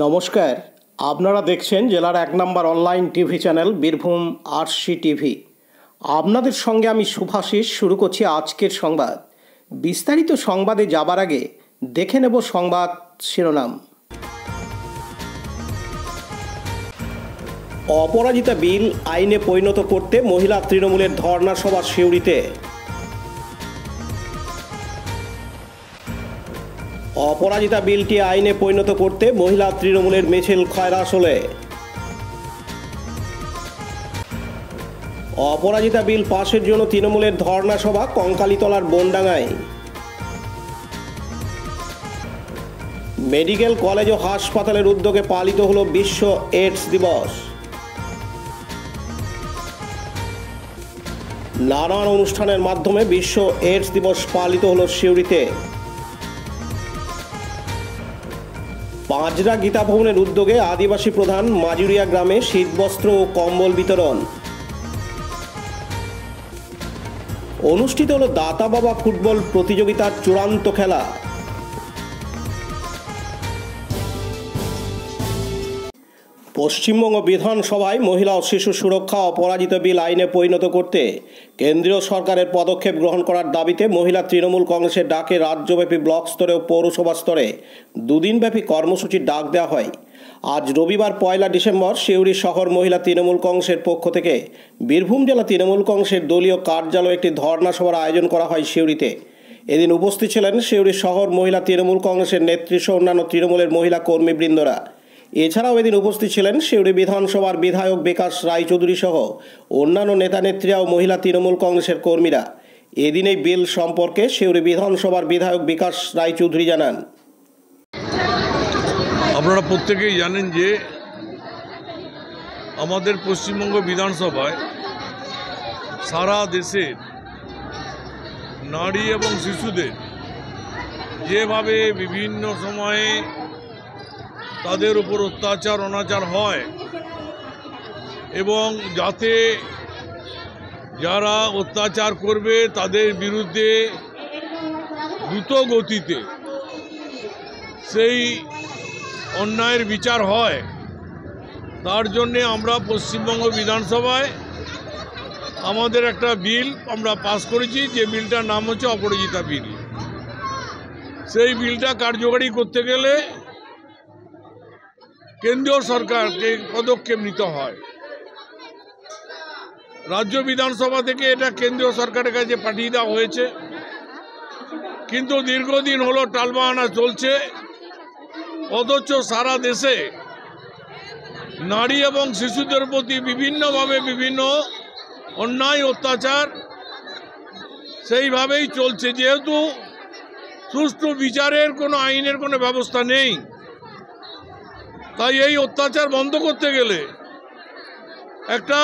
নমস্কার, আপনারা দেখছেন জেলার 1 নম্বর online TV channel Birbhum RC TV. আপনাদের সঙ্গে আমি শুভাশিস। শুরু করছি আজকের সংবাদ। বিস্তারিত সংবাদে যাবার আগে দেখে নেব সংবাদ শিরোনাম। অপরাজিতা বিল আইনে পরিণত করতে মহিলা তৃণমূলের ধর্ণা সভা সিউড়িতে। অপরাজিতা বিলটি আইনে পরিণত করতে মহিলা তৃণমূলের মিছিল খয়রাসোলে। অপরাজিতা বিল পাশের জন্য তৃণমূলের ধর্ণা সভা কঙ্কালীতলার বনডাঙ্গায়। মেডিকেল কলেজ ও হাসপাতালের উদ্যোগে পালিত হল বিশ্ব এইডস দিবস। নানান অনুষ্ঠানের মাধ্যমে বিশ্ব এইডস দিবস পালিত হল সিউড়িতে। পাঁজরা গীতা ভবনের উদ্যোগে আদিবাসী প্রধান মাজুরিয়া গ্রামে শীতবস্ত্র ও কম্বল বিতরণ। অনুষ্ঠিত হল দাতা বাবা ফুটবল প্রতিযোগিতার চূড়ান্ত খেলা। পশ্চিমবঙ্গ বিধানসভায় মহিলা ও শিশু সুরক্ষা অপরাজিতা বিল আইনে পরিণত করতে কেন্দ্রীয় সরকারের পদক্ষেপ গ্রহণ করার দাবিতে মহিলা তৃণমূল কংগ্রেসের ডাকে রাজ্যব্যাপী ব্লক স্তরে ও পৌরসভা স্তরে দুদিনব্যাপী কর্মসূচির ডাক দেওয়া হয়। আজ রবিবার 1 ডিসেম্বর সিউড়ি শহর মহিলা তৃণমূল কংগ্রেসের পক্ষ থেকে বীরভূম জেলা তৃণমূল কংগ্রেসের দলীয় কার্যালয়ে একটি ধর্ণা সভার আয়োজন করা হয় সিউড়িতে। এদিন উপস্থিত ছিলেন সিউড়ি শহর মহিলা তৃণমূল কংগ্রেসের নেতৃত্ব অন্যান্য তৃণমূলের মহিলা কর্মীবৃন্দরা। এছাড়াও এদিন উপস্থিত ছিলেন সিউড়ি বিধানসভার বিধায়ক বিকাশ রায়চৌধুরী সহ অন্যান্য নেতা নেত্রীরা ও মহিলা তৃণমূল কংগ্রেসের কর্মীরা। এদিন এই বিল সম্পর্কে সিউড়ি বিধানসভার বিধায়ক বিকাশ রায়চৌধুরী জানান, আপনারা প্রত্যেকেই জানেন যে আমাদের পশ্চিমবঙ্গ বিধানসভায় সারা দেশের নারী এবং শিশুদের যেভাবে বিভিন্ন সময়ে তাদের উপর অত্যাচার অনাচার হয় এবং যাতে যারা অত্যাচার করবে তাদের বিরুদ্ধে দ্রুত গতিতে সেই অন্যায়ের বিচার হয়, তার জন্যে আমরা পশ্চিমবঙ্গ বিধানসভায় আমাদের একটা বিল আমরা পাস করেছি, যে বিলটার নাম হচ্ছে অপরাজিতা বিল। সেই বিলটা কার্যকরী করতে গেলে কেন্দ্রীয় সরকারকে পদক্ষেপ নিতে হয়। রাজ্য বিধানসভা থেকে এটা কেন্দ্রীয় সরকারের কাছে পাঠিয়ে দেওয়া হয়েছে, কিন্তু দীর্ঘদিন হলো টালবাহানা চলছে। অথচ সারা দেশে নারী এবং শিশুদের প্রতি বিভিন্নভাবে বিভিন্ন অন্যায় অত্যাচার সেইভাবেই চলছে। যেহেতু সুষ্ঠু বিচারের কোনো আইনের কোনো ব্যবস্থা নেই, তাই এই অত্যাচার বন্ধ করতে গেলে একটা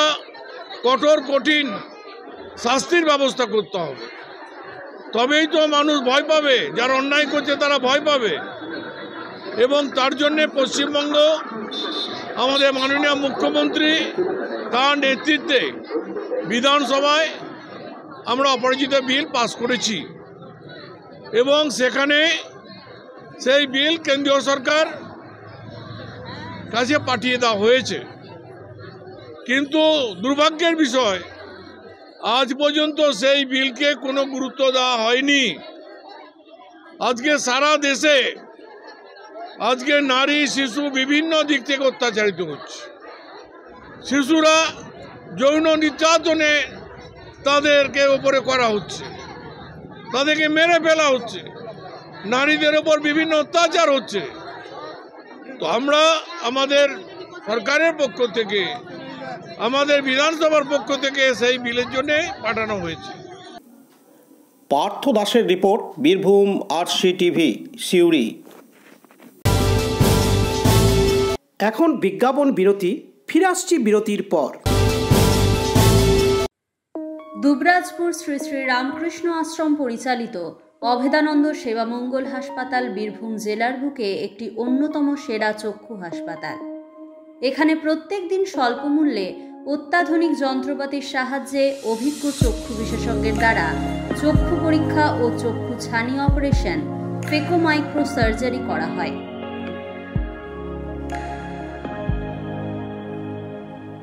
কঠিন শাস্তির ব্যবস্থা করতে হবে। তবেই তো মানুষ ভয় পাবে, যারা অন্যায় করছে তারা ভয় পাবে। এবং তার জন্যে পশ্চিমবঙ্গ আমাদের মাননীয় মুখ্যমন্ত্রী তার নেতৃত্বে বিধানসভায় আমরা অপরাজিতা বিল পাস করেছি এবং সেখানে সেই বিল কেন্দ্রীয় সরকার কাছে পাঠিয়ে দেওয়া হয়েছে। কিন্তু দুর্ভাগ্যের বিষয়, আজ পর্যন্ত সেই বিলকে কোনো গুরুত্ব দেওয়া হয়নি। আজকে সারা দেশে আজকে নারী শিশু বিভিন্ন দিক থেকে অত্যাচারিত হচ্ছে। শিশুরা যৌন নির্যাতনে তাদেরকে ওপরে করা হচ্ছে, তাদেরকে মেরে ফেলা হচ্ছে, নারীদের ওপর বিভিন্ন অত্যাচার হচ্ছে। তো আমরা আমাদের সরকারের পক্ষ থেকে, আমাদের বিধানসভার পক্ষ থেকে সেই বিলের জন্য পাঠানো হয়েছে। পার্থ দাসের report, Birbhum RC TV, Suri. এখন বিজ্ঞাপন বিরতি, ফিরে আসছি বিরতির পর। দুবরাজপুর শ্রী শ্রী রামকৃষ্ণ আশ্রম পরিচালিত অভেদানন্দ সেবামঙ্গল হাসপাতাল বীরভূম জেলার বুকে একটি অন্যতম সেরা চক্ষু হাসপাতাল। এখানে প্রত্যেক দিন স্বল্প মূল্যে অত্যাধুনিক যন্ত্রপাতির সাহায্যে অভিজ্ঞ চক্ষু বিশেষজ্ঞের দ্বারা চক্ষু পরীক্ষা ও চক্ষু ছানি অপারেশন, ফেকো মাইক্রো সার্জারি করা হয়।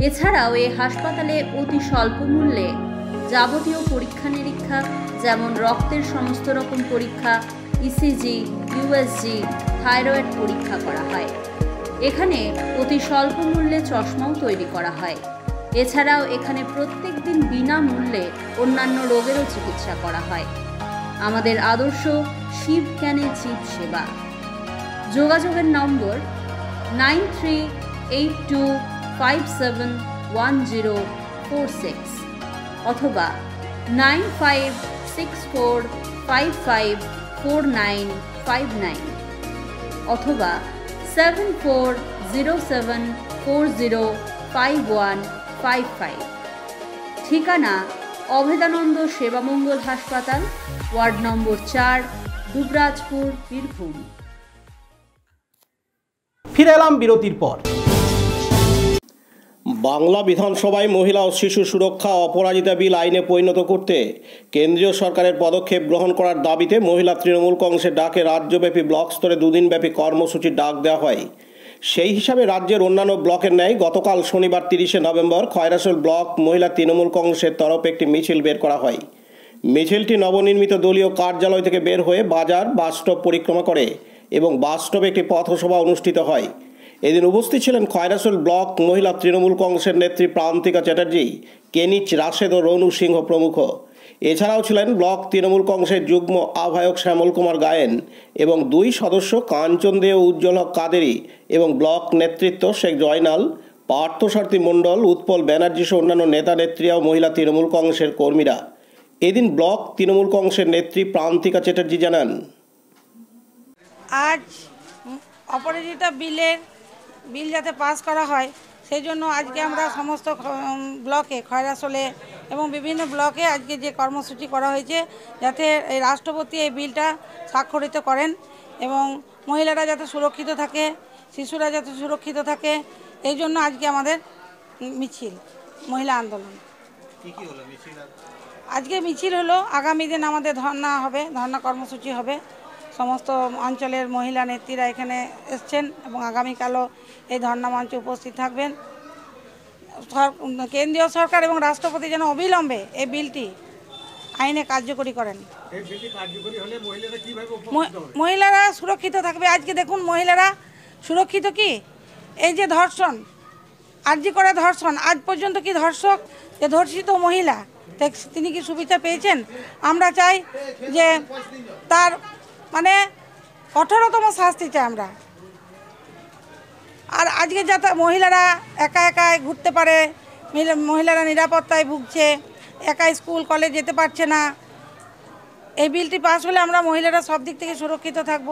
এছাড়াও এই হাসপাতালে অতি স্বল্প মূল্যে যাবতীয় পরীক্ষা নিরীক্ষা যেমন রক্তের সমস্ত রকম পরীক্ষা, ইসিজি, ইউএসজি, থাইরয়েড পরীক্ষা করা হয়। এখানে অতি স্বল্প মূল্যে চশমাও তৈরি করা হয়। এছাড়াও এখানে প্রত্যেক দিন বিনামূল্যে অন্যান্য রোগেরও চিকিৎসা করা হয়। আমাদের আদর্শ শিব জ্ঞানে জীব সেবা। যোগাযোগের নম্বর 9382571046 অথবা 9564554959 অথবা 7407405155। ঠিকানা অভেদানন্দ সেবামঙ্গল হাসপাতাল, ওয়ার্ড নম্বর 4, দুবরাজপুর, বীরভূম। ফিরে এলাম বিরতির পর। বাংলা বিধানসভায় মহিলা ও শিশু সুরক্ষা অপরাজিতা বিল আইনে পরিণত করতে কেন্দ্রীয় সরকারের পদক্ষেপ গ্রহণ করার দাবিতে মহিলা তৃণমূল কংগ্রেসের ডাকে রাজ্যব্যাপী ব্লক স্তরে দুদিনব্যাপী কর্মসূচির ডাক দেওয়া হয়। সেই হিসাবে রাজ্যের অন্যান্য ব্লকের ন্যায় গতকাল শনিবার 30শে নভেম্বর খয়রাসোল ব্লক মহিলা তৃণমূল কংগ্রেসের তরফে একটি মিছিল বের করা হয়। মিছিলটি নবনির্মিত দলীয় কার্যালয় থেকে বের হয়ে বাজার বাসস্টপ পরিক্রমা করে এবং বাসস্টপে একটি পথসভা অনুষ্ঠিত হয়। এদিন উপস্থিত ছিলেন খয়রাসোল ব্লক মহিলা তৃণমূল কংগ্রেসের নেত্রী প্রান্তিকা চ্যাটার্জি, কেনিচ রাশেদ ও রনু সিংহ প্রমুখ। এছাড়াও ছিলেন ব্লক তৃণমূল কংগ্রেসের যুগ্ম আহ্বায়ক শ্যামল কুমার গায়েন এবং 2 সদস্য কাঞ্চন দে ও উজ্জ্বল হক কাদেরি এবং ব্লক নেতৃত্ব শেখ জয়নাল, পার্থসারথী মণ্ডল, উৎপল ব্যানার্জি সহ অন্যান্য নেতা নেত্রী ও মহিলা তৃণমূল কংগ্রেসের কর্মীরা। এদিন ব্লক তৃণমূল কংগ্রেসের নেত্রী প্রান্তিকা চ্যাটার্জি জানান, আজ অপরাজিতা বিল যাতে পাস করা হয় সেই জন্য আজকে আমরা সমস্ত ব্লকে খয়রাসোলে এবং বিভিন্ন ব্লকে আজকে যে কর্মসূচি করা হয়েছে যাতে এই রাষ্ট্রপতি এই বিলটা স্বাক্ষরিত করেন এবং মহিলারা যাতে সুরক্ষিত থাকে, শিশুরা যাতে সুরক্ষিত থাকে, এই জন্য আজকে আমাদের মিছিল, মহিলা আন্দোলন। আজকে মিছিল হলো, আগামী দিন আমাদের ধর্না হবে, ধর্না কর্মসূচি হবে। সমস্ত অঞ্চলের মহিলা নেত্রীরা এখানে এসছেন এবং আগামীকালও এই ধর্না মঞ্চে উপস্থিত থাকবেন। কেন্দ্রীয় সরকার এবং রাষ্ট্রপতি যেন অবিলম্বে এই বিলটি আইনে কার্যকরী করেন। মহিলারা সুরক্ষিত থাকবে। আজকে দেখুন মহিলারা সুরক্ষিত কি, এই যে ধর্ষণ, আরজি করা ধর্ষণ, আজ পর্যন্ত কি ধর্ষক যে ধর্ষিত মহিলা তিনি কি সুবিধা পেয়েছেন? আমরা চাই যে তার কঠোরতম শাস্তি চাই আমরা। আর আজকে যাতে মহিলারা একা একাই ঘুরতে পারে, মহিলারা নিরাপত্তায় ভুগছে, একা স্কুল কলেজ যেতে পারছে না। এই বিলটি পাস হলে আমরা মহিলারা সব দিক থেকে সুরক্ষিত থাকব,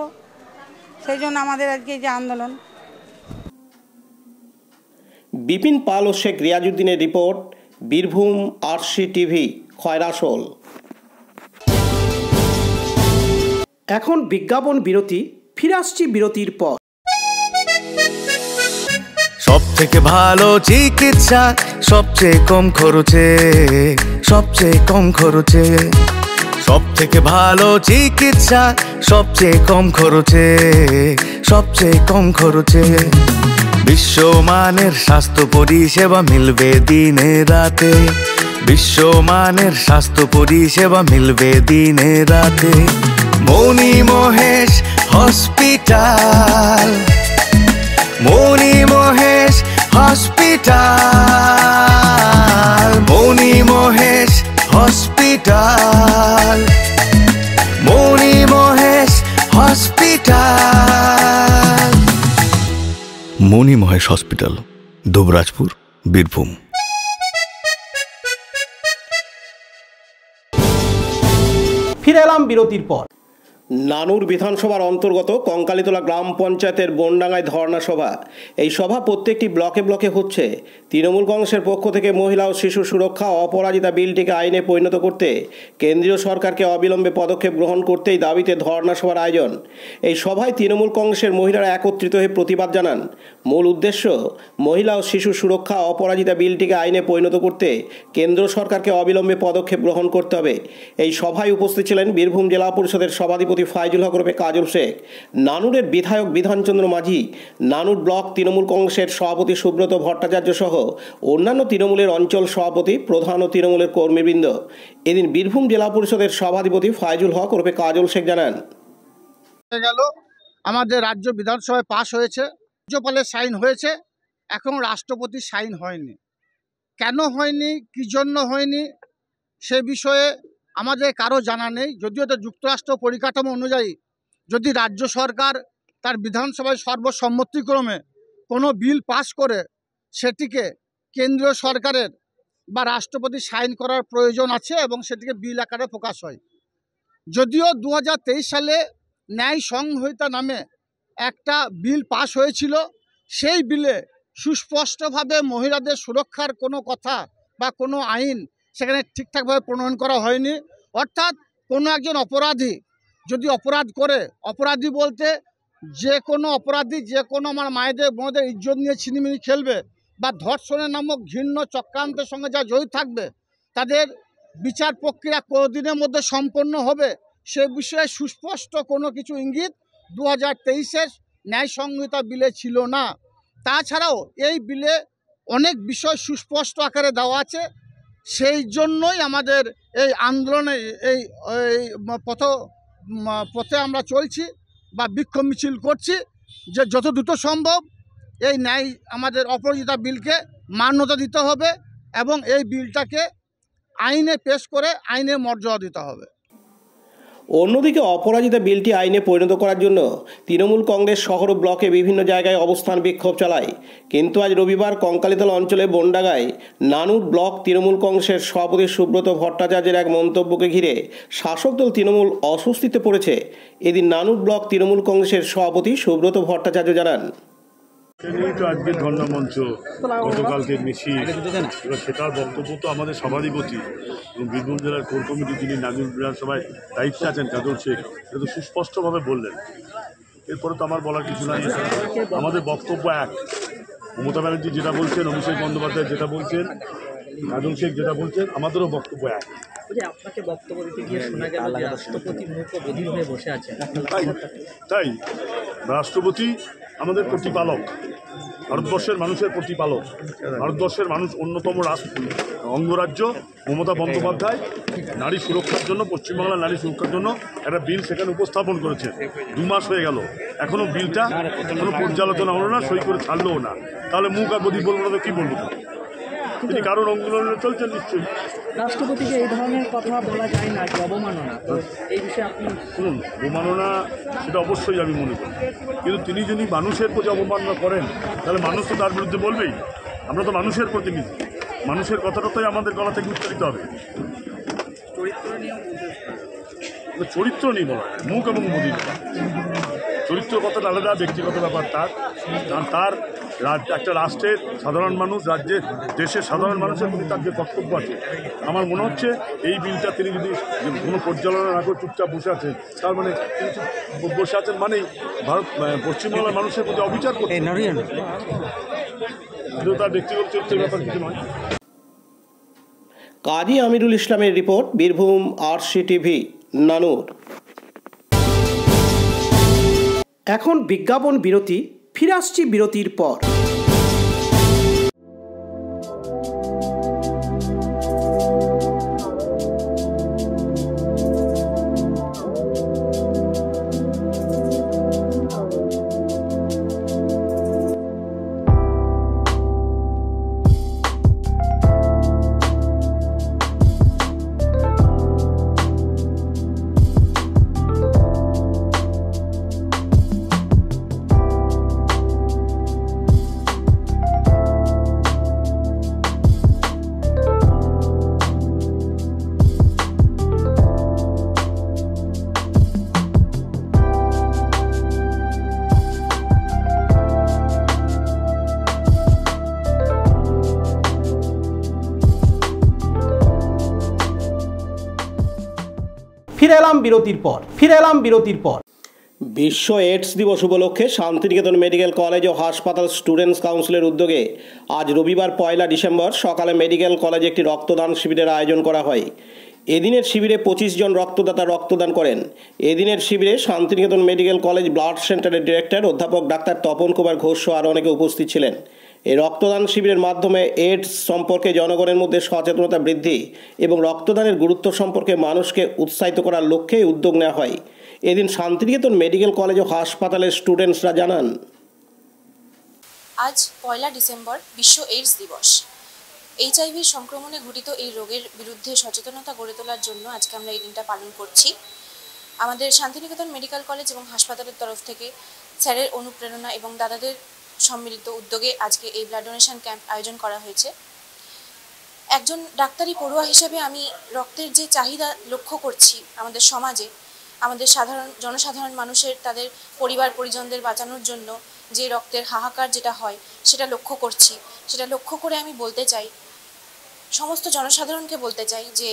সেই জন্য আমাদের আজকে এই যে আন্দোলন। বিপিন পাল ও শেখ রিয়াজউদ্দিনের report, Birbhum RC TV, Khoyrasol. এখন বিজ্ঞাপন বিরতি, ফিরে আসছি বিরতির পর। সব থেকে ভালো চিকিৎসা সবচেয়ে কম খরচে, সবচেয়ে কম খরচে। সব থেকে ভালো চিকিৎসা সবচেয়ে কম খরচে, সবচেয়ে কম খরচে। বিশ্বমানের স্বাস্থ্য পরিষেবা মিলবে দিনে রাতে, বিশ্বমানের স্বাস্থ্য পরিষেবা মিলবে দিনে রাতে। মণি মহেশ হসপিটাল, মণি মহেশ হসপিটাল, মণি মহেশ হসপিটাল, মণি মহেশ হসপিটাল। মণি মহেশ হসপিটাল, দুবরাজপুর, বীরভূম। ফিরে এলাম বিরতির পর। নানুর বিধানসভার অন্তর্গত কঙ্কালীতলা গ্রাম পঞ্চায়েতের বনডাঙ্গায় ধর্ণা সভা। এই সভা প্রত্যেকটি ব্লকে ব্লকে হচ্ছে। তৃণমূল কংগ্রেসের পক্ষ থেকে মহিলা ও শিশু সুরক্ষা অপরাজিতা বিলটিকে আইনে পরিণত করতে কেন্দ্রীয় সরকারকে অবিলম্বে পদক্ষেপ গ্রহণ করতেই দাবিতে ধর্ণা সভার আয়োজন। এই সভায় তৃণমূল কংগ্রেসের মহিলারা একত্রিত হয়ে প্রতিবাদ জানান। মূল উদ্দেশ্য, মহিলা ও শিশু সুরক্ষা অপরাজিতা বিলটিকে আইনে পরিণত করতে কেন্দ্র সরকারকে অবিলম্বে পদক্ষেপ গ্রহণ করতে হবে। এই সভায় উপস্থিত ছিলেন বীরভূম জেলা পরিষদের সভাধিপতি সভাপতি ফাইজুল হক ওরফে কাজল শেখ, নানুরের বিধায়ক বিধানচন্দ্র মাঝি, নানুর ব্লক তৃণমূল কংগ্রেসের সভাপতি সুব্রত ভট্টাচার্য সহ অন্যান্য তৃণমূলের অঞ্চল সভাপতি, প্রধান ও তৃণমূলের কর্মীবৃন্দ। এদিন বীরভূম জেলা পরিষদের সভাধিপতি ফাইজুল হক ওরফে কাজল শেখ জানান, আমাদের রাজ্য বিধানসভায় পাশ হয়েছে, রাজ্যপালের সাইন হয়েছে, এখন রাষ্ট্রপতির সাইন হয়নি। কেন হয়নি, কী জন্য হয়নি সে বিষয়ে আমাদের কারো জানা নেই। যদিও তো যুক্তরাষ্ট্র পরিকাঠামো অনুযায়ী যদি রাজ্য সরকার তার বিধানসভায় সর্বসম্মতিক্রমে কোনো বিল পাস করে সেটিকে কেন্দ্রীয় সরকারের বা রাষ্ট্রপতির সাইন করার প্রয়োজন আছে এবং সেটিকে বিল আকারে প্রকাশ হয়। যদিও 2023 সালে ন্যায় সংহিতা নামে একটা বিল পাস হয়েছিল, সেই বিলে সুস্পষ্টভাবে মহিলাদের সুরক্ষার কোনো কথা বা কোনো আইন সেখানে ঠিকঠাকভাবে প্রণয়ন করা হয়নি। অর্থাৎ কোনো একজন অপরাধী যদি অপরাধ করে, অপরাধী বলতে যে কোনো অপরাধী যে কোনো আমার মায়েদের বোনদের ইজ্জত নিয়ে ছিনিমিনি খেলবে বা ধর্ষণের নামক ঘৃণ্য চক্রান্তের সঙ্গে যা জড়িত থাকবে তাদের বিচার প্রক্রিয়া কতদিনের মধ্যে সম্পন্ন হবে সে বিষয়ে সুস্পষ্ট কোনো কিছু ইঙ্গিত 2023-এর ন্যায় সংহিতা বিলে ছিল না। তাছাড়াও এই বিলে অনেক বিষয় সুস্পষ্ট আকারে দেওয়া আছে। সেই জন্যই আমাদের এই আন্দোলনে এই পথে আমরা চলছি বা বিক্ষোভ মিছিল করছি যে যত দ্রুত সম্ভব এই ন্যায় আমাদের অপরাজিতা বিলকে মান্যতা দিতে হবে এবং এই বিলটাকে আইনে পেশ করে আইনে মর্যাদা দিতে হবে। অন্যদিকে অপরাজিতা বিলটি আইনে পরিণত করার জন্য তৃণমূল কংগ্রেস শহর ও ব্লকে বিভিন্ন জায়গায় অবস্থান বিক্ষোভ চালায়। কিন্তু আজ রবিবার কঙ্কালীতলা অঞ্চলে বনডাঙ্গায় নানুর ব্লক তৃণমূল কংগ্রেসের সভাপতি সুব্রত ভট্টাচার্যের এক মন্তব্যকে ঘিরে শাসক দল তৃণমূল অস্বস্তিতে পড়েছে। এদিন নানুর ব্লক তৃণমূল কংগ্রেসের সভাপতি সুব্রত ভট্টাচার্য জানান, তো আজকের ধর্ণা মঞ্চ গতকালকে মিছিল, এবার সেটার বক্তব্য তো আমাদের সভাধিপতি এবং বীরভূম জেলার কোর কমিটি যিনি নানুর বিধানসভায় দায়িত্বে আছেন কাজল শেখ, এটা তো সুস্পষ্টভাবে বললেন। এরপরে তো আমার বলার কিছু নাই। আমাদের বক্তব্য এক, মমতা ব্যানার্জি যেটা বলছেন, অভিষেক বন্দ্যোপাধ্যায় যেটা বলছেন, কাজল শেখ যেটা বলছেন, আমাদেরও বক্তব্য এক। আপনাকে বক্তব্য দিতে গিয়ে শোনা গেল যে রাষ্ট্রপতি মুখ বধির হয়ে বসে আছেন। তাই রাষ্ট্রপতি আমাদের প্রতিপালক, ভারতবর্ষের মানুষের প্রতিপালক, ভারতবর্ষের মানুষ অন্যতম অঙ্গরাজ্য মমতা বন্দ্যোপাধ্যায় নারী সুরক্ষার জন্য, পশ্চিমবাংলার নারী সুরক্ষার জন্য একটা বিল সেখানে উপস্থাপন করেছে। 2 মাস হয়ে গেল, এখনও বিলটা কোনো পর্যালোচনা হলো না, সই করে ছাড়লেও না। তাহলে মুখ আর বধির বলবো না তো কী বলবো? তিনি কারোর অঙ্গলনে চলছেন নিশ্চয়ই। রাষ্ট্রপতিকে এই ধরনের কথা বলা যায় না, কি অবমাননা। তো এই বিষয়ে আপনি শুনুন, অবমাননা সেটা অবশ্যই আমি মনে করি, কিন্তু তিনি যদি মানুষের প্রতি অবমাননা করেন তাহলে মানুষ তো তার বিরুদ্ধে বলবেই। আমরা তো মানুষের প্রতিনিধি, মানুষের কথাটাই আমাদের গলা থেকে উচ্চারিত হবে। চরিত্র নিয়ে বলা হয়, মুখ এবং বধির। চরিত্র কথাটা আলাদা, ব্যক্তিগত ব্যাপার তার একটা রাষ্ট্রের সাধারণ মানুষ, রাজ্যের দেশের সাধারণ মানুষের প্রতি তার যে কর্তব্য আছে। আমার মনে হচ্ছে এই বিলটা তিনি যদি কোনো পর্যালোচনা না করে চুপচাপ বসে আছেন, তার মানে তিনি বসে আছেন মানেই পশ্চিমবাংলার মানুষের প্রতি অবিচার করছেন। তার ব্যক্তিগত চরিত্রের ব্যাপার কিছু নয়। কাজী আমিরুল ইসলামের রিপোর্ট, বীরভূম RCTV, নানুর। এখন বিজ্ঞাপন বিরতি, ফিরে আসছি বিরতির পর। ফিরে এলাম বিরতির পর। বিশ্ব এইডস দিবস উপলক্ষে শান্তিনিকেতন মেডিকেল কলেজ ও হাসপাতাল স্টুডেন্টস কাউন্সিলের উদ্যোগে আজ রবিবার 1 ডিসেম্বর সকালে মেডিকেল কলেজে একটি রক্তদান শিবিরের আয়োজন করা হয়। এদিনের শিবিরে 25 জন রক্তদাতা রক্তদান করেন। এদিনের শিবিরে শান্তিনিকেতন মেডিকেল কলেজ ব্লাড সেন্টারের ডিরেক্টর অধ্যাপক ডাক্তার তপন কুমার ঘোষ সহ আরও অনেকে উপস্থিত ছিলেন। এই রক্তদান শিবিরের মাধ্যমে এইডস সম্পর্কে জনগণের মধ্যে সচেতনতা বৃদ্ধি এবং রক্তদানের গুরুত্ব সম্পর্কে মানুষকে উৎসাহিত করার লক্ষ্যে উদ্যোগ নেওয়া হয়। এদিন শান্তিনিকেতন মেডিকেল কলেজ ও হাসপাতালের স্টুডেন্টসরা জানান, আজ 1 ডিসেম্বর বিশ্ব এইডস দিবস। HIV সংক্রমণে ঘটিত এই রোগের বিরুদ্ধে সচেতনতা গড়ে তোলার জন্য আজকে আমরা এই দিনটা পালন করছি। আমাদের শান্তিনিকেতন মেডিকেল কলেজ এবং হাসপাতালের তরফ থেকে স্যারের অনুপ্রেরণা এবং দাদাদের সম্মিলিত উদ্যোগে আজকে এই ব্লাড ডোনেশন ক্যাম্প আয়োজন করা হয়েছে। একজন ডাক্তারি পড়ুয়া হিসেবে আমি রক্তের যে চাহিদা লক্ষ্য করছি আমাদের সমাজে, আমাদের জনসাধারণ মানুষের তাদের পরিবার পরিজনদের বাঁচানোর জন্য যে রক্তের হাহাকার যেটা হয় সেটা লক্ষ্য করছি। সেটা লক্ষ্য করে আমি বলতে চাই, সমস্ত জনসাধারণকে বলতে চাই যে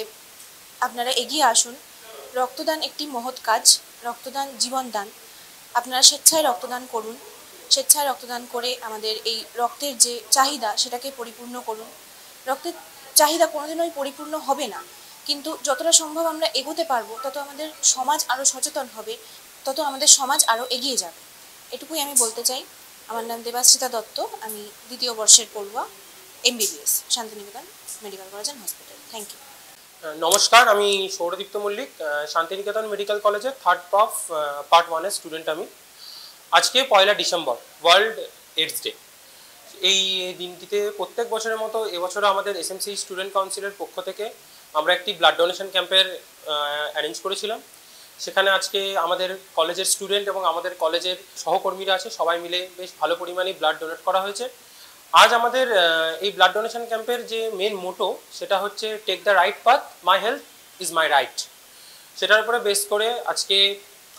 আপনারা এগিয়ে আসুন। রক্তদান একটি মহৎ কাজ, রক্তদান জীবনদান। আপনারা স্বেচ্ছায় রক্তদান করুন, স্বেচ্ছায় রক্তদান করে আমাদের এই রক্তের যে চাহিদা সেটাকে পরিপূর্ণ করুন। রক্তের চাহিদা কোনোদিনই পরিপূর্ণ হবে না, কিন্তু যতটা সম্ভব আমরা এগোতে পারবো তত আমাদের সমাজ আরও সচেতন হবে, তত আমাদের সমাজ আরও এগিয়ে যাবে। এটুকুই আমি বলতে চাই। আমার নাম দেবাশ্রিতা দত্ত, আমি 2য় বর্ষের পড়ুয়া, MBBS Santiniketan medical college and hospital. Thank you. নমস্কার, আমি সৌরদীপ্ত মল্লিক, শান্তিনিকেতন মেডিকেল কলেজের 3rd প্রফ পার্ট 1-এর স্টুডেন্ট আমি। আজকে 1 ডিসেম্বর ওয়ার্ল্ড এইডস ডে। এই দিনটিতে প্রত্যেক বছরের মতো এবছরও আমাদের SMC স্টুডেন্ট কাউন্সিলের পক্ষ থেকে আমরা একটি ব্লাড ডোনেশন ক্যাম্পের অ্যারেঞ্জ করেছিলাম। সেখানে আজকে আমাদের কলেজের স্টুডেন্ট এবং আমাদের কলেজের সহকর্মীরা আছে, সবাই মিলে বেশ ভালো পরিমাণে ব্লাড ডোনেট করা হয়েছে। আজ আমাদের এই ব্লাড ডোনেশন ক্যাম্পের যে মেন মোটো সেটা হচ্ছে take the right path, my health is my right. সেটার উপরে বেস করে আজকে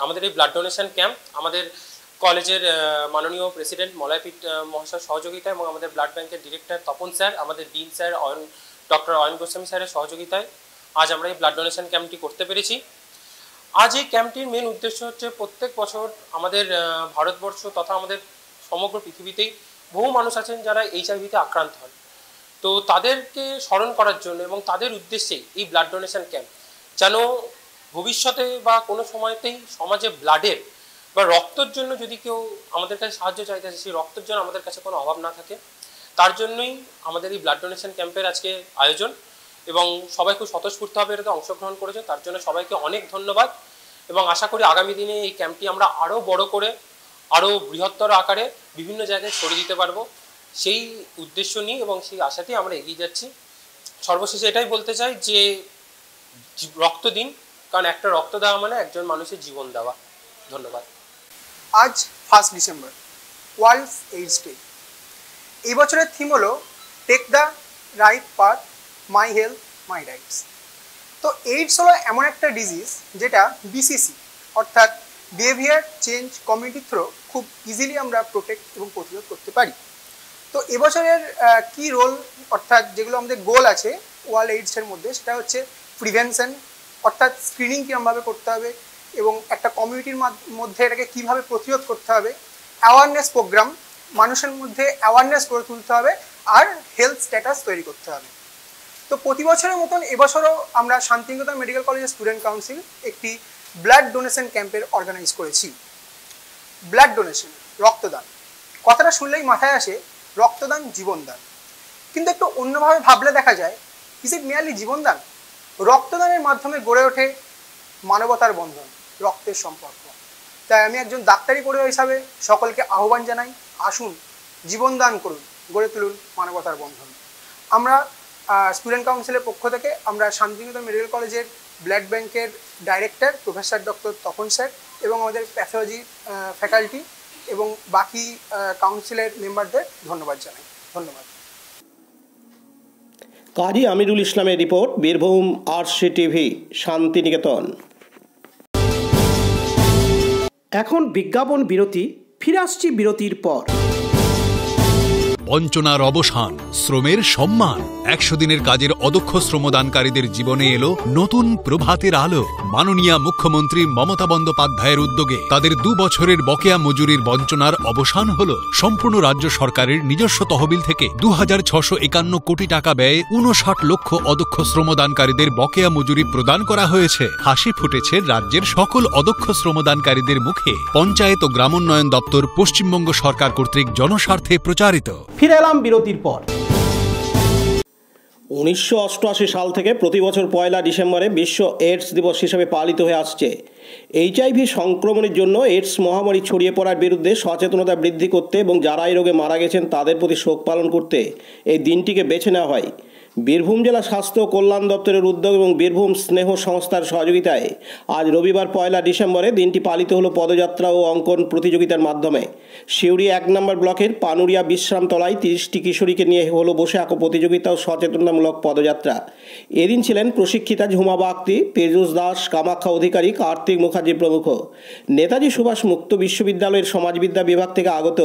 আমাদের এই ব্লাড ডোনেশন ক্যাম্প আমাদের কলেজের মাননীয় প্রেসিডেন্ট মলয়পীঠ মহাশয়ের সহযোগিতা এবং আমাদের ব্লাড ব্যাংকের ডিরেক্টর তপন স্যার, আমাদের dean sir doctor Ayan Goswami স্যারের সহযোগিতায় আজ আমরা এই ব্লাড ডোনেশন ক্যাম্পটি করতে পেরেছি। আজ এই ক্যাম্পটির মেন উদ্দেশ্য হচ্ছে প্রত্যেক বছর আমাদের ভারতবর্ষ তথা আমাদের সমগ্র পৃথিবীতেই বহু মানুষ আছেন যারা HIV-তে আক্রান্ত হন। তো তাদেরকে স্মরণ করার জন্য এবং তাদের উদ্দেশ্যেই এই ব্লাড ডোনেশন ক্যাম্প, যেন ভবিষ্যতে বা কোনো সময়তেই সমাজে ব্লাডের বা রক্তের জন্য যদি কেউ আমাদের কাছে সাহায্য চাইতেছে, সেই রক্তের জন্য আমাদের কাছে কোনো অভাব না থাকে, তার জন্যই আমাদের এই ব্লাড ডোনেশন ক্যাম্পের আজকে আয়োজন। এবং সবাই খুব স্বতঃস্ফূর্তভাবে এটাতে অংশগ্রহণ করেছে, তার জন্য সবাইকে অনেক ধন্যবাদ। এবং আশা করি আগামী দিনে এই ক্যাম্পটি আমরা আরও বড় করে, আরও বৃহত্তর আকারে বিভিন্ন জায়গায় ছড়িয়ে দিতে পারবো, সেই উদ্দেশ্য নিয়ে এবং সেই আশাতেই আমরা এগিয়ে যাচ্ছি। সর্বশেষে এটাই বলতে চাই যে রক্ত দিন, কারণ একটা রক্ত দেওয়া মানে একজন মানুষের জীবন দেওয়া। ধন্যবাদ। আজ 1 ডিসেম্বর ওয়ার্ল্ড এইডস ডে। এই বছরের থিম হলো take the right path, my health my rights. তো এইডস হলো এমন একটা ডিজিজ যেটা BCC অর্থাৎ বিহেভিয়ার চেঞ্জ কমিউনিটি থ্রো খুব ইজিলি আমরা প্রোটেক্ট এবং প্রতিরোধ করতে পারি। তো এবছরের কি রোল অর্থাৎ যেগুলো আমাদের গোল আছে ওয়ার্ল্ড এইডসের মধ্যে, সেটা হচ্ছে প্রিভেনশন অর্থাৎ স্ক্রিনিং কীরকমভাবে করতে হবে এবং একটা কমিউনিটির মধ্যে এটাকে কীভাবে প্রতিরোধ করতে হবে, অ্যাওয়ারনেস প্রোগ্রাম, মানুষের মধ্যে অ্যাওয়ারনেস গড়ে তুলতে হবে, আর হেলথ স্ট্যাটাস তৈরি করতে হবে। তো প্রতি বছরের মতন এবছরও আমরা শান্তিনিকেতন মেডিকেল কলেজের স্টুডেন্ট কাউন্সিল একটি ব্লাড ডোনেশন ক্যাম্পের অর্গানাইজ করেছি। ব্লাড ডোনেশন, রক্তদান, কথাটা শুনলেই মাথায় আসে রক্তদান জীবনদান, কিন্তু একটু অন্যভাবে ভাবলে দেখা যায় ইজ ইট মেয়ারলি জীবনদান? রক্তদানের মাধ্যমে গড়ে ওঠে মানবতার বন্ধন, রক্তের সম্পর্ক। তাই আমি একজন ডাক্তারি পড়ুয়া হিসাবে সকলকে আহ্বান জানাই, আসুন জীবনদান করুন, গড়ে তুলুন মানবতার বন্ধন। আমরা স্টুডেন্ট কাউন্সিলের পক্ষ থেকে আমরা শান্তিনিকেতন মেডিকেল কলেজের ব্লাড ব্যাংকের director professor doctor Tapan sir এবং আমাদের প্যাথোলজি ফ্যাকাল্টি এবং বাকি কাউন্সিলের মেম্বারদের ধন্যবাদ জানাই। ধন্যবাদ। কাজী আমিরুল ইসলামের রিপোর্ট, বীরভূম RCTV, শান্তিনিকেতন। এখন বিজ্ঞাপন বিরতি, ফিরে আসছি বিরতির পর। বঞ্চনার অবসান, শ্রমের সম্মান। 100 দিনের কাজের অদক্ষ শ্রমদানকারীদের জীবনে এলো নতুন প্রভাতের আলো। মাননীয় মুখ্যমন্ত্রী মমতা বন্দ্যোপাধ্যায়ের উদ্যোগে তাদের 2 বছরের বকেয়া মজুরির বঞ্চনার অবসান হল। সম্পূর্ণ রাজ্য সরকারের নিজস্ব তহবিল থেকে 2651 কোটি টাকা ব্যয়ে 59 লক্ষ অদক্ষ শ্রমদানকারীদের বকেয়া মজুরি প্রদান করা হয়েছে। হাসি ফুটেছে রাজ্যের সকল অদক্ষ শ্রমদানকারীদের মুখে। পঞ্চায়েত ও গ্রামোন্নয়ন দপ্তর, পশ্চিমবঙ্গ সরকার কর্তৃক জনস্বার্থে প্রচারিত। ফিরে এলাম বিরতির পর। 1988 সাল থেকে প্রতি বছর 1 ডিসেম্বরে বিশ্ব এইডস দিবস হিসেবে পালিত হয়ে আসছে। এইচআইভি সংক্রমণের জন্য এইডস মহামারী ছড়িয়ে পড়ার বিরুদ্ধে সচেতনতা বৃদ্ধি করতে এবং যারা এই রোগে মারা গেছেন তাদের প্রতি শোক পালন করতে এই দিনটিকে বেছে নেওয়া হয়। বীরভূম জেলা স্বাস্থ্য কল্যাণ দপ্তরের উদ্যোগ এবং বীরভূম স্নেহ সংস্থার সহযোগিতায় আজ রবিবার 1 ডিসেম্বরে দিনটি পালিত হলো পদযাত্রা ও অঙ্কন প্রতিযোগিতার মাধ্যমে। সিউড়ি 1 নম্বর ব্লকের পানুরিয়া বিশ্রামতলায় 30টি কিশোরীকে নিয়ে হলো বসে আঁকো প্রতিযোগিতা ও সচেতনতামূলক পদযাত্রা। এদিন ছিলেন প্রশিক্ষিতা ঝুমা বাগতি, পেজুস দাস, কামাখ্যা অধিকারী, কার্তিক মুখার্জি প্রমুখ। নেতাজি সুভাষ মুক্ত বিশ্ববিদ্যালয়ের সমাজবিদ্যা বিভাগ থেকে আগত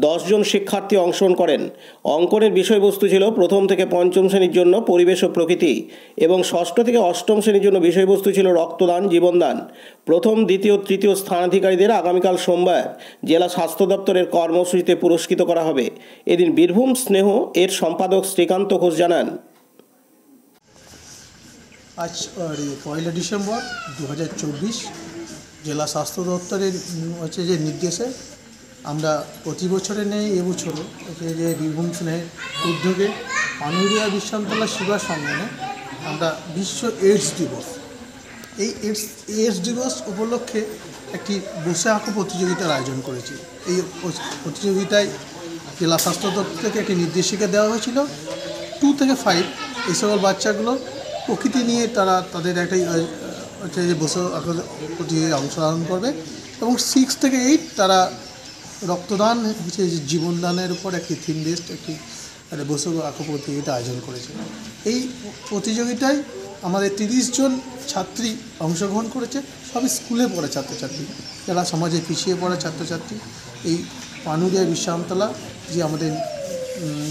10 জন শিক্ষার্থী অংশগ্রহণ করেন। অঙ্কনের বিষয়বস্তু ছিল 1ম থেকে 5ম শ্রেণীর জন্য পরিবেশ ও প্রকৃতি এবং 6ষ্ঠ থেকে 8ম শ্রেণীর জন্য বিষয়বস্তু ছিল রক্তদান, জীবনদান। 1ম, 2য়, 3য় স্থানাধিকারীদের আগামীকাল সোমবার জেলা স্বাস্থ্য দপ্তরের কর্মসূচিতে পুরস্কৃত করা হবে। এদিন বীরভূম স্নেহ এর সম্পাদক শ্রীকান্ত ঘোষ জানান, আজ 1 ডিসেম্বর 2024 জেলা স্বাস্থ্য দপ্তরের যে নির্দেশে আমরা প্রতি বছরে নেই, এবছরও যে বীরভূম স্নেহের উদ্যোগে পানুরিয়া বিশ্রামতলা সেবা সংগঠনে আমরা বিশ্ব এইডস দিবস, এই এইডস দিবস উপলক্ষে একটি বসে আঁকো প্রতিযোগিতার আয়োজন করেছি। এই প্রতিযোগিতায় জেলা স্বাস্থ্য দপ্তর থেকে একটি নির্দেশিকা দেওয়া হয়েছিল 2 থেকে 5 এই সকল বাচ্চাগুলো প্রকৃতি নিয়ে তারা তাদের একটা যে বসে আঁকো প্রতিযোগিতায় অংশগ্রহণ করবে এবং 6 থেকে 8 তারা রক্তদান জীবনদানের উপর একটি থিম বেসড একটি বসে আঁকো প্রতিযোগিতা আয়োজন করেছে। এই প্রতিযোগিতায় আমাদের 30 জন ছাত্রী অংশগ্রহণ করেছে, সবই স্কুলে পড়া ছাত্রছাত্রী, যারা সমাজে পিছিয়ে পড়া ছাত্রছাত্রী। এই পানুরিয়া বিশ্রামতলা যে আমাদের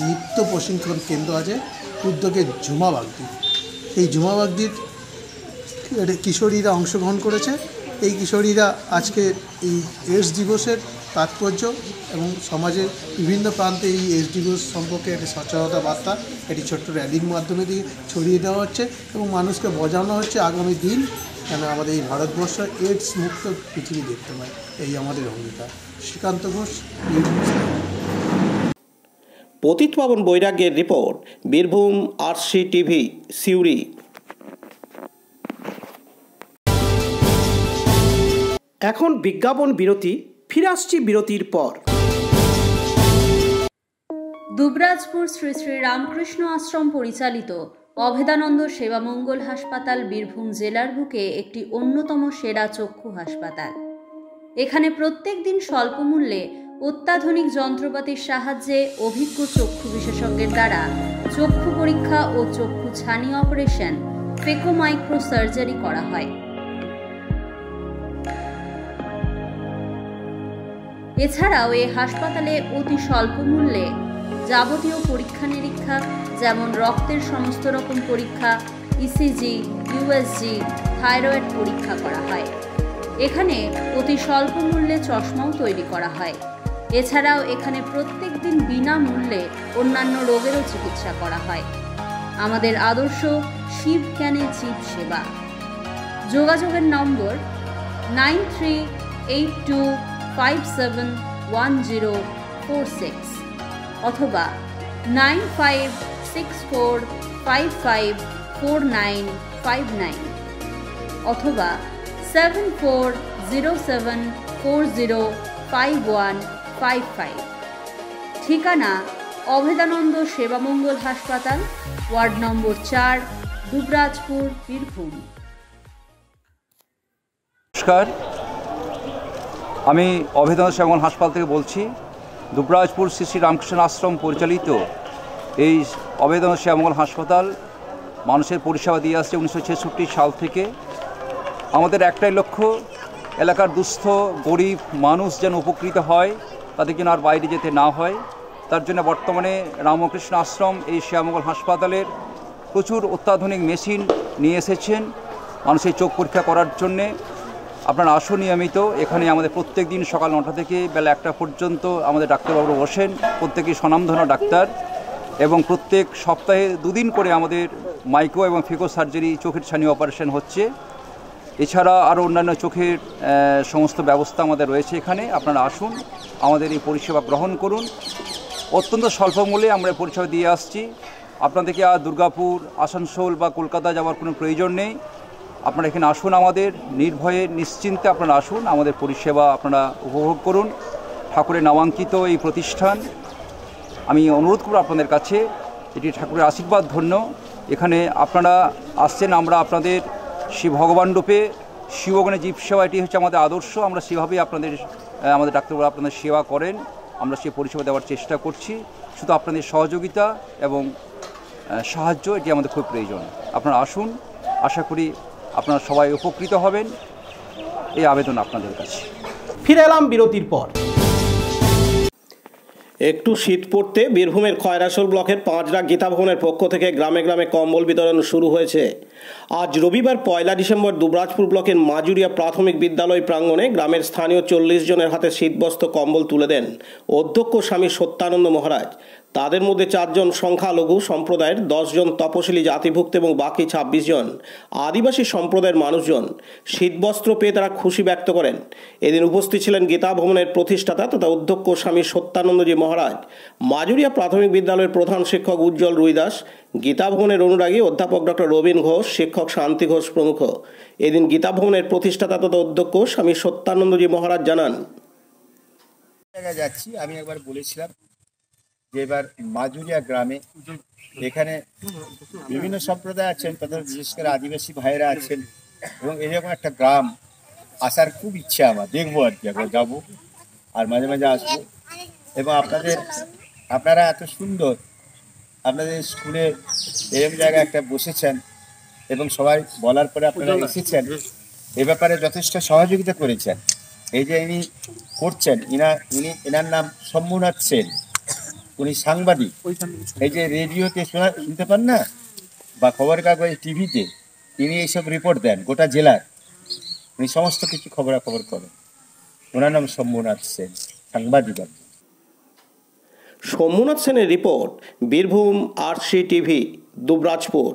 নৃত্য প্রশিক্ষণ কেন্দ্র আছে, উদ্যোগে ঝুমা বাগদি, এই ঝুমা বাগদির কিশোরীরা অংশগ্রহণ করেছে। এই কিশোরীরা আজকে এই এইডস দিবসের তাৎপর্য এবং সমাজের বিভিন্ন প্রান্তে এই এইডস দিবস সম্পর্কে একটি সচেতনতা বার্তা একটি ছোট্ট র্যালির মাধ্যমে দিয়ে ছড়িয়ে দেওয়া হচ্ছে এবং মানুষকে বোঝানো হচ্ছে আগামী দিন যেন আমাদের এই ভারতবর্ষ এইডস মুক্ত পৃথিবী দেখতে পায়, এই আমাদের অঙ্গীকার। শ্রীকান্ত ঘোষ, পতিতপাবন বৈরাগ্যের report, Birbhum RC TV, Suri. এখন বিজ্ঞাপন বিরতি, ফিরে আসছি বিরতির পর। দুবরাজপুর শ্রী শ্রী রামকৃষ্ণ আশ্রম পরিচালিত অভেদানন্দ সেবামঙ্গল হাসপাতাল বীরভূম জেলার বুকে একটি অন্যতম সেরা চক্ষু হাসপাতাল। এখানে প্রত্যেক দিন স্বল্প মূল্যে অত্যাধুনিক যন্ত্রপাতির সাহায্যে অভিজ্ঞ চক্ষু বিশেষজ্ঞের দ্বারা চক্ষু পরীক্ষা ও চক্ষু ছানি অপারেশন, ফেকো মাইক্রো সার্জারি করা হয়। এছাড়াও এই হাসপাতালে অতি স্বল্প মূল্যে যাবতীয় পরীক্ষা নিরীক্ষা যেমন রক্তের সমস্ত রকম পরীক্ষা, ইসিজি, ইউএসজি, থাইরয়েড পরীক্ষা করা হয়। এখানে অতি স্বল্প মূল্যে চশমাও তৈরি করা হয়। এছাড়াও এখানে প্রত্যেক দিন বিনামূল্যে অন্যান্য রোগেরও চিকিৎসা করা হয়। আমাদের আদর্শ শিব জ্ঞানে জীব সেবা। যোগাযোগের নম্বর 9382571046 অথবা 9564554959 অথবা 7407405155। ঠিকানা অভেদানন্দ সেবামঙ্গল হাসপাতাল, ওয়ার্ড নম্বর 4, দুবরাজপুর, বীরভূম। নমস্কার, আমি অভেদানন্দ সেবামঙ্গল হাসপাতাল থেকে বলছি। দুবরাজপুর শ্রী শ্রী রামকৃষ্ণ আশ্রম পরিচালিত এই অভেদানন্দ সেবামঙ্গল হাসপাতাল মানুষের পরিষেবা দিয়ে আসছে 1966 সাল থেকে। আমাদের একটাই লক্ষ্য, এলাকার দুস্থ গরিব মানুষ যেন উপকৃত হয়, তাদের যেন আর বাইরে যেতে না হয়। তার জন্য বর্তমানে রামকৃষ্ণ আশ্রম এই শ্যামঙ্গল হাসপাতালের প্রচুর অত্যাধুনিক মেশিন নিয়ে এসেছেন মানুষের চোখ পরীক্ষা করার জন্যে। আপনারা আসুন নিয়মিত। এখানে আমাদের প্রত্যেক দিন সকাল 9টা থেকে বেলা 1টা পর্যন্ত আমাদের ডাক্তারবাবু বসেন, প্রত্যেকেই স্বনামধন্য ডাক্তার, এবং প্রত্যেক সপ্তাহে 2 দিন করে আমাদের মাইক্রো এবং ফিকো সার্জারি চোখের ছানি অপারেশন হচ্ছে। এছাড়া আরও অন্যান্য চোখের সমস্ত ব্যবস্থা আমাদের রয়েছে এখানে। আপনারা আসুন, আমাদের এই পরিষেবা গ্রহণ করুন। অত্যন্ত স্বল্প মূল্যে আমরা পরিষেবা দিয়ে আসছি। আপনাদেরকে আর দুর্গাপুর, আসানসোল বা কলকাতা যাওয়ার কোনো প্রয়োজন নেই। আপনারা এখানে আসুন, আমাদের নির্ভয়ে নিশ্চিন্তে আপনারা আসুন, আমাদের পরিষেবা আপনারা উপভোগ করুন। ঠাকুরের নামাঙ্কিত এই প্রতিষ্ঠান, আমি অনুরোধ করব আপনাদের কাছে, এটি ঠাকুরের আশীর্বাদ ধন্য। এখানে আপনারা আসছেন, আমরা আপনাদের শিব ভগবান রূপে শিবগণে জীব সেবা, এটি হচ্ছে আমাদের আদর্শ। আমরা সেভাবেই আমাদের ডাক্তারবাবু আপনাদের সেবা করেন, আমরা সেই পরিষেবা দেওয়ার চেষ্টা করছি। শুধু আপনাদের সহযোগিতা এবং সাহায্য এটি আমাদের খুব প্রয়োজন। আপনারা আসুন, আশা করি আপনারা সবাই উপকৃত হবেন, এই আবেদন আপনাদের কাছে। ফিরে এলাম বিরতির পর। একটু শীত পড়তে বীরভূমের খয়রাসোল ব্লকের 5 গীতা ভবনের পক্ষ থেকে গ্রামে গ্রামে কম্বল বিতরণ শুরু হয়েছে। আজ রবিবার 1 ডিসেম্বর দুবরাজপুর ব্লকের মাজুরিয়া প্রাথমিক বিদ্যালয় প্রাঙ্গণে গ্রামের স্থানীয় 40 জনের হাতে শীতবস্ত্র কম্বল তুলে দেন অধ্যক্ষ স্বামী সত্যানন্দ মহারাজ। তাদের মধ্যে 4 জন সংখ্যালঘু সম্প্রদায়ের, 10 জন তপশিলি জাতিভুক্ত এবং বাকি 26 জন আদিবাসী সম্প্রদায়ের মানুষজন। শীতবস্ত্র পেয়ে তারা খুশি ব্যক্ত করেন। এদিন উপস্থিত ছিলেন গীতা ভবনের প্রতিষ্ঠাতা তথা অধ্যক্ষ স্বামী সত্যানন্দজি মহারাজ, মাজুরিয়া প্রাথমিক বিদ্যালয়ের প্রধান শিক্ষক উজ্জ্বল রুইদাস, গীতা ভবনের অনুরাগী অধ্যাপক ডক্টর রবীন ঘোষ, শিক্ষক শান্তি ঘোষ প্রমুখ। এদিন গীতা ভবনের প্রতিষ্ঠাতা তথা অধ্যক্ষ স্বামী সত্যানন্দজি মহারাজ জানান, যাচ্ছি আমি একবার বলেছিলাম যে এবার মাজুরিয়া গ্রামে এখানে বিভিন্ন সম্প্রদায় আছেন, তাদের বিশেষ করে আদিবাসী ভাইয়েরা আছেন, এবং এরকম একটা গ্রাম আসার খুব ইচ্ছা আমার, দেখবো আর কি, একবার যাবো আর মাঝে মাঝে আসবো। এবং আপনারা এত সুন্দর আপনাদের স্কুলে এরকম জায়গায় একটা বসেছেন এবং সবাই বলার পরে আপনারা এসেছেন, এ ব্যাপারে যথেষ্ট সহযোগিতা করেছেন। এই যে ইনি করছেন, এনার নাম শম্ভুনাথ সেন, উনি সাংবাদিক। এই যে রেডিওতে শুনতে পান না, বা খবরের কাগজে, টিভিতে তিনি এইসব রিপোর্ট দেন গোটা জেলার, উনি সমস্ত কিছু খবরাখবর করেন। ওনার নাম শম্ভুনাথ সেন, সাংবাদিক। শম্ভুনাথ সেনের report, Birbhum RC TV, Dubrajpur.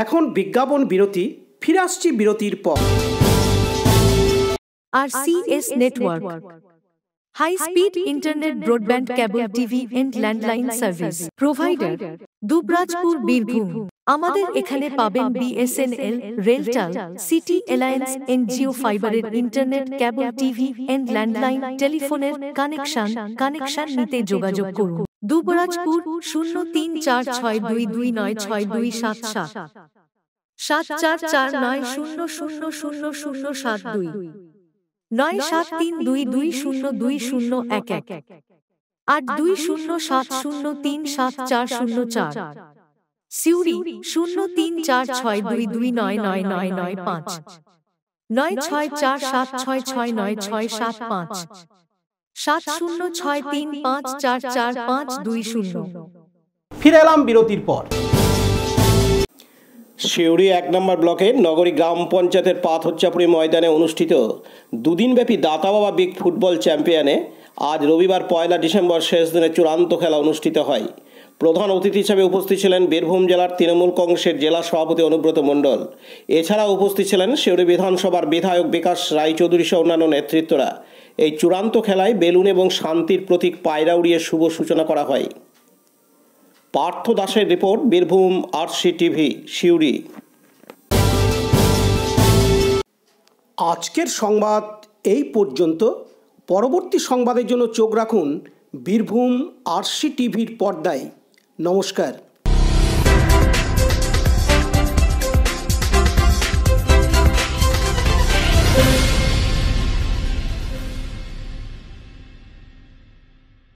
এখন বিজ্ঞাপন বিরতি, ফিরে আসছি বিরতির পর। RCS Network, high speed internet, broadband, cable TV and landline service provider, Dubrajpur, Birbhum. আমাদের এখানে পাবেন BSNL, RailTel, city alliance, NGO ফাইবারের internet, cable TV and landline টেলিফোনের কানেকশন নিতে যোগাযোগ করুন। দুবরাজপুর 034422962277 7449000072 9732202011 8207037404। সিউড়ি 034622999995 9647669675 7063544520। ফিরে এলাম বিরতির পর। সিউড়ি 1 নম্বর ব্লকের নগরী গ্রাম পঞ্চায়েতের পাথরচাপড়ি ময়দানে অনুষ্ঠিত 2 দিনব্যাপী দাতা বাবা বিগ ফুটবল চ্যাম্পিয়নে আজ রবিবার 1 ডিসেম্বর শেষ দিনে চূড়ান্ত খেলা অনুষ্ঠিত হয়। প্রধান অতিথি হিসেবে উপস্থিত ছিলেন বীরভূম জেলার তৃণমূল কংগ্রেসের জেলা সভাপতি অনুব্রত মণ্ডল। এছাড়া উপস্থিত ছিলেন সিউড়ি বিধানসভার বিধায়ক বিকাশ রায়চৌধুরী সহ অন্যান্য নেতৃত্বরা। এই চূড়ান্ত খেলায় বেলুন এবং শান্তির প্রতীক পায়রা উড়িয়ে শুভ সূচনা করা হয়। পার্থ দাসের report, Birbhum RC TV, Suri. আজকের সংবাদ এই পর্যন্ত। পরবর্তী সংবাদের জন্য চোখ রাখুন বীরভূম আরসি টিভির পর্দায়। নমস্কার।